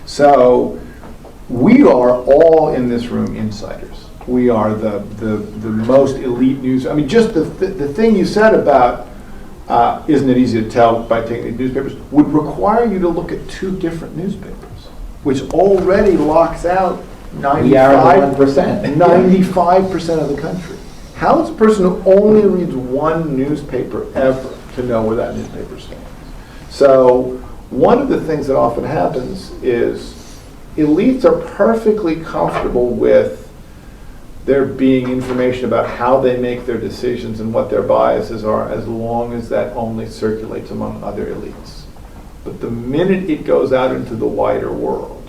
So we are all in this room insiders. We are the most elite news. I mean, just the thing you said about isn't it easy to tell by taking these newspapers would require you to look at two different newspapers, which already locks out 95% of the country. How is a person who only reads one newspaper ever to know where that newspaper stands? So one of the things that often happens is elites are perfectly comfortable with there being information about how they make their decisions and what their biases are, as long as that only circulates among other elites. But the minute it goes out into the wider world,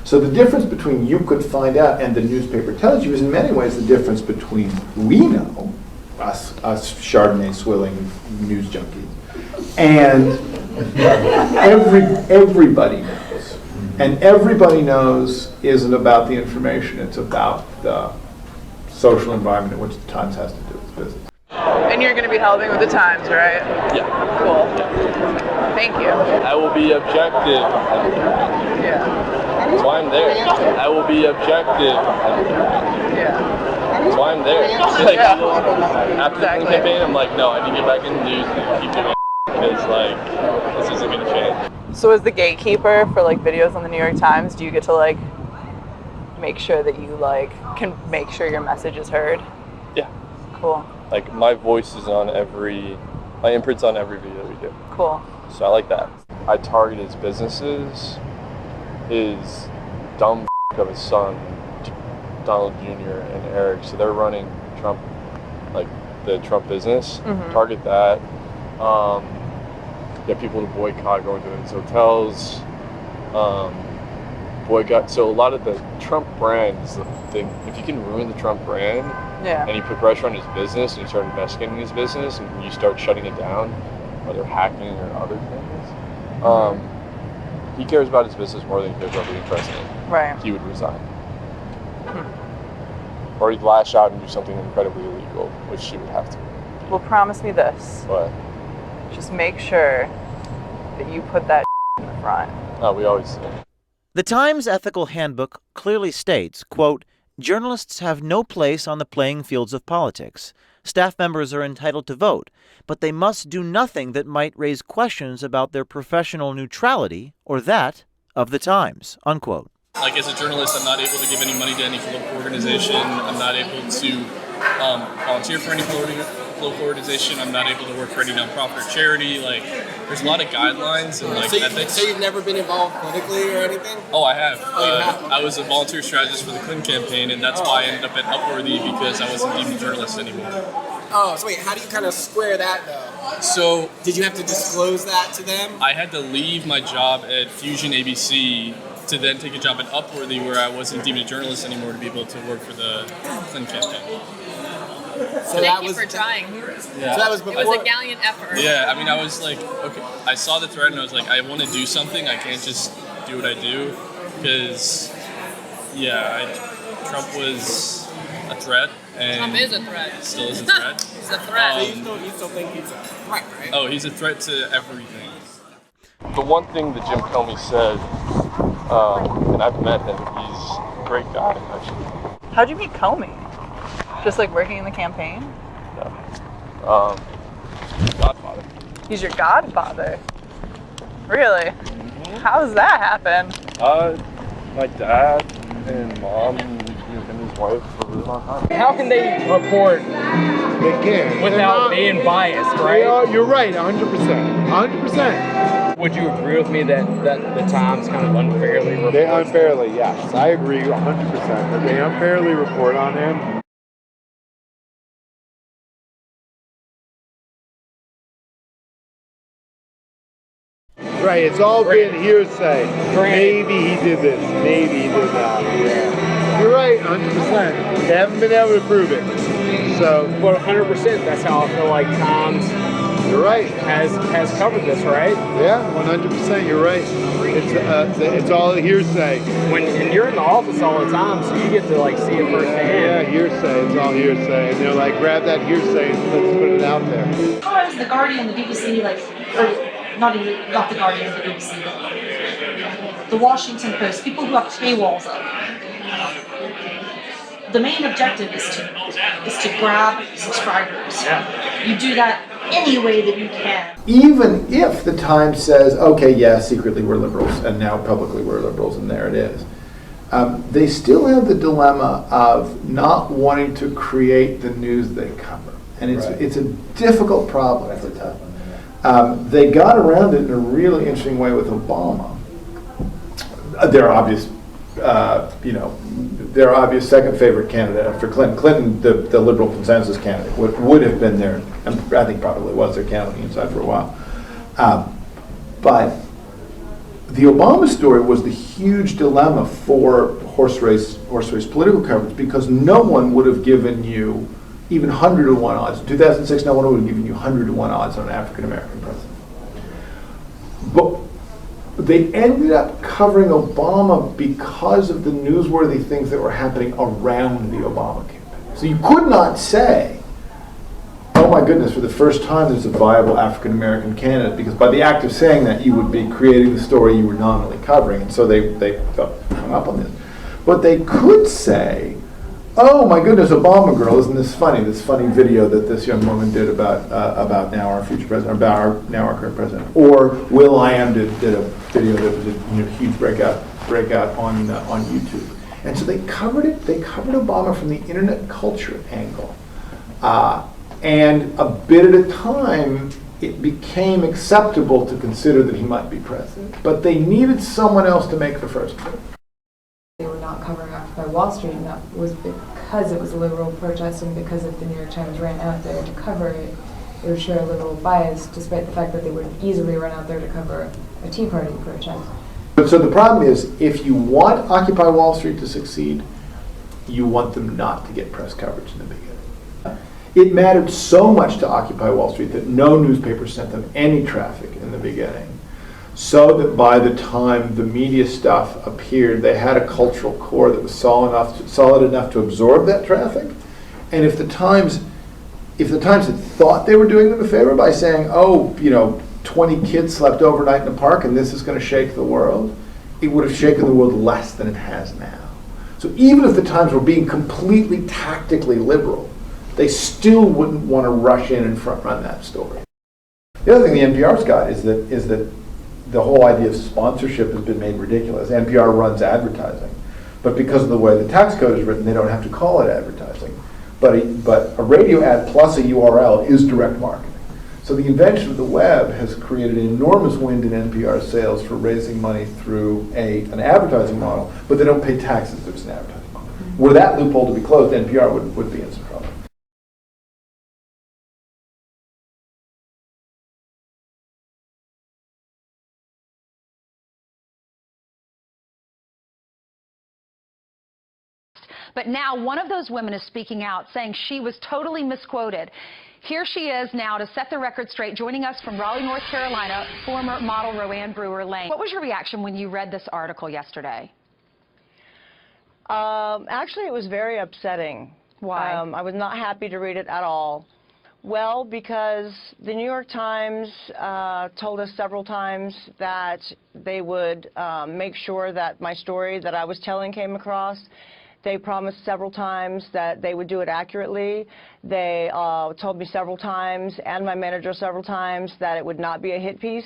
so the difference between you could find out and the newspaper tells you is in many ways the difference between we know, us Chardonnay swilling news junkies, and everybody knows. And everybody knows isn't about the information, it's about the social environment in which the Times has to do its business. And you're going to be helping with the Times, right? Yeah. Cool. Thank you. I will be objective. Yeah. That's why I'm there. I will be objective. Yeah. That's why I'm there. Like, Yeah. after the campaign, I'm like, no, I need to get back in the news and keep doing it because, like, this isn't going to change. So as the gatekeeper for like videos on the New York Times, do you get to like make sure that you like can make sure your message is heard? Yeah. Cool. Like, my voice is on my imprint's on every video we do. Cool. So I like that. I target his businesses, his dumb of his son, Donald Jr. and Eric. So they're running Trump, like the Trump business. Mm-hmm. Target that. Get people to boycott going to his hotels. Boycott. So a lot of the Trump brand is the thing. If you can ruin the Trump brand, Yeah. and you put pressure on his business, and you start investigating his business, and you start shutting it down, whether hacking or other things, he cares about his business more than he cares about being president. Right. He would resign. Or he'd lash out and do something incredibly illegal, which he would have to. Well, promise me this. But Just make sure that you put that in the front. we always say. The Times Ethical Handbook clearly states, quote, "Journalists have no place on the playing fields of politics. Staff members are entitled to vote, but they must do nothing that might raise questions about their professional neutrality or that of the Times," unquote. Like, as a journalist, I'm not able to give any money to any political organization. I'm not able to volunteer for any political organization. I'm not able to work for any nonprofit or charity. Like, there's a lot of guidelines and like ethics. So you've never been involved politically or anything? Oh, I have. Oh, you have? I was a volunteer strategist for the Clinton campaign, and that's why I ended up at Upworthy, because I wasn't deemed a journalist anymore. Oh, so wait, how do you kind of square that though? So Did you have to disclose that to them? I had to leave my job at Fusion ABC to then take a job at Upworthy, where I wasn't deemed a journalist anymore, to be able to work for the Clinton campaign. So Thank you for trying. Yeah. So that was It before. was a gallant effort. Yeah, I mean, I was like, okay, I saw the threat and I was like, I want to do something. I can't just do what I do, because, Trump was a threat, and Trump is a threat. still is a threat. He's a threat. You still think he's a threat, right? Oh, he's a threat to everything. The one thing that Jim Comey said, and I've met him, he's a great guy, actually. How'd you meet Comey? Just like working in the campaign? Godfather. He's your godfather? Really? How does that happen? My dad and mom and his wife for a really long time. How can they report They can. without being biased, right? You're right, 100%. 100%. Would you agree with me that the Times kind of unfairly reports? They unfairly, yes. I agree 100%. That they unfairly report on him. Right, it's all been hearsay. Maybe he did this, maybe he did that. Yeah. You're right, 100%. They haven't been able to prove it. So, Well, 100%. That's how I feel like Times you're right. has covered this, right? Yeah, 100%. You're right. It's all hearsay. And you're in the office all the time, so you get to like see it Yeah, firsthand. hearsay. It's all hearsay. And they're like, grab that hearsay and let's put it out there. Sometimes the Guardian, the BBC, like, or not the Guardian, the BBC, the Washington Post, people who have paywalls up. The main objective is to grab subscribers. Yeah. You do that any way that you can. Even if the Times says, okay, yeah, secretly we're liberals, and now publicly we're liberals, and there it is, they still have the dilemma of not wanting to create the news they cover. And it's a difficult problem. That's a tough one. They got around it in a really interesting way with Obama. Their obvious, their obvious second favorite candidate after Clinton. Clinton, the liberal consensus candidate, would have been there, and I think probably was their candidate inside for a while. But the Obama story was the huge dilemma for horse race political coverage, because no one would have given you even 100-to-1 odds. In 2006, no one would have given you 100-to-1 odds on an African-American president. But they ended up covering Obama because of the newsworthy things that were happening around the Obama campaign. So you could not say, oh my goodness, for the first time there's a viable African-American candidate, because by the act of saying that, you would be creating the story you were nominally covering, and so they hung up on this. But they could say, oh my goodness, Obama girl, isn't this funny? This funny video that this young woman did about now our future president, now our current president. Or will.i.am did a video that was a huge breakout on YouTube. And so they covered it. They covered Obama from the internet culture angle, and a bit at a time, it became acceptable to consider that he might be president. But they needed someone else to make the first move. They were not covering Occupy Wall Street, and that was because it was a liberal protest, and because if the New York Times ran out there to cover it, it would share a liberal bias, despite the fact that they would easily run out there to cover a Tea Party protest. But so the problem is, if you want Occupy Wall Street to succeed, you want them not to get press coverage in the beginning. It mattered so much to Occupy Wall Street that no newspaper sent them any traffic in the beginning, so that by the time the media stuff appeared, they had a cultural core that was solid enough to absorb that traffic. And if the Times had thought they were doing them a favor by saying, oh, 20 kids slept overnight in a park and this is going to shake the world, it would have shaken the world less than it has now. So even if the Times were being completely tactically liberal, they still wouldn't want to rush in and front run that story. The other thing the NPR's got is that the whole idea of sponsorship has been made ridiculous. NPR runs advertising, but because of the way the tax code is written, they don't have to call it advertising. But a radio ad plus a URL is direct marketing. So the invention of the web has created an enormous wind in NPR sales for raising money through an advertising model, but they don't pay taxes if it's an advertising model. Were that loophole to be closed, NPR would be in some trouble. But now one of those women is speaking out, saying she was totally misquoted. Here she is now to set the record straight, joining us from Raleigh, North Carolina, former model Roanne Brewer-Lane. What was your reaction when you read this article yesterday? Actually, it was very upsetting. Why? I was not happy to read it at all. Well, because the New York Times told us several times that they would make sure that my story that I was telling came across. They promised several times that they would do it accurately. They told me several times, and my manager several times, that it would not be a hit piece,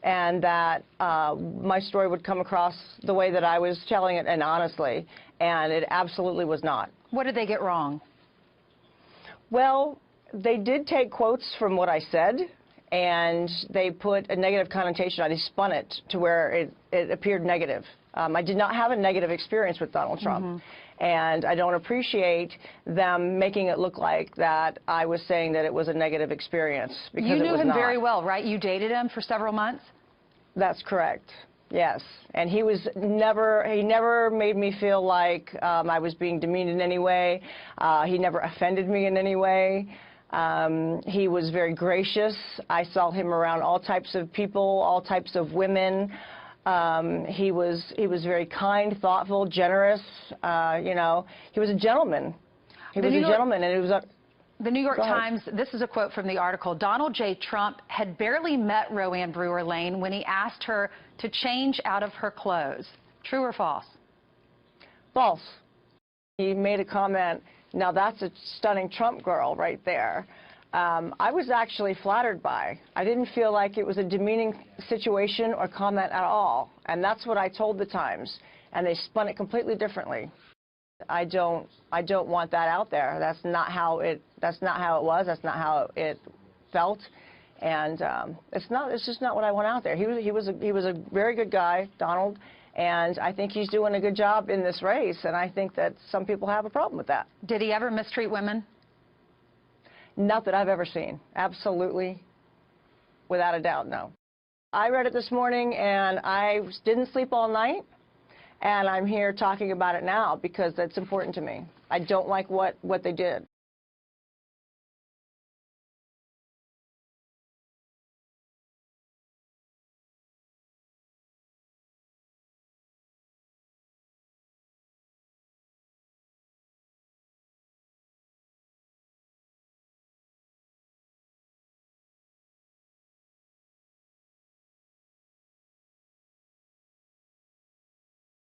and that my story would come across the way that I was telling it, and honestly, and it absolutely was not. What did they get wrong? Well, they did take quotes from what I said, and they put a negative connotation on it. They spun it to where it appeared negative. I did not have a negative experience with Donald Trump. Mm-hmm. And I don't appreciate them making it look like that I was saying that it was a negative experience, because you knew him not. very well, right? You dated him for several months? That's correct. Yes. And he never made me feel like I was being demeaned in any way. He never offended me in any way. He was very gracious. I saw him around all types of people, all types of women. He was very kind, thoughtful, generous. He was a gentleman. He was a gentleman, and it was. The New York Go ahead. Times, this is a quote from the article. Donald J. Trump had barely met Roanne Brewer Lane when he asked her to change out of her clothes. True or false? False. He made a comment, now that's a stunning Trump girl right there. I was actually flattered by. I didn't feel like it was a demeaning situation or comment at all. And that's what I told the Times. And they spun it completely differently. I don't want that out there. That's not how it was. That's not how it felt. And it's just not what I want out there. He was a very good guy, Donald, and I think he's doing a good job in this race, and I think that some people have a problem with that. Did he ever mistreat women? Not that I've ever seen. Absolutely, without a doubt, no. I read it this morning, and I didn't sleep all night, and I'm here talking about it now because that's important to me. I don't like what they did.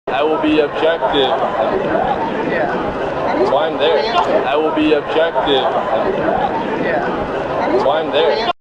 I will be objective. That's why I'm there. I will be objective. That's why I'm there.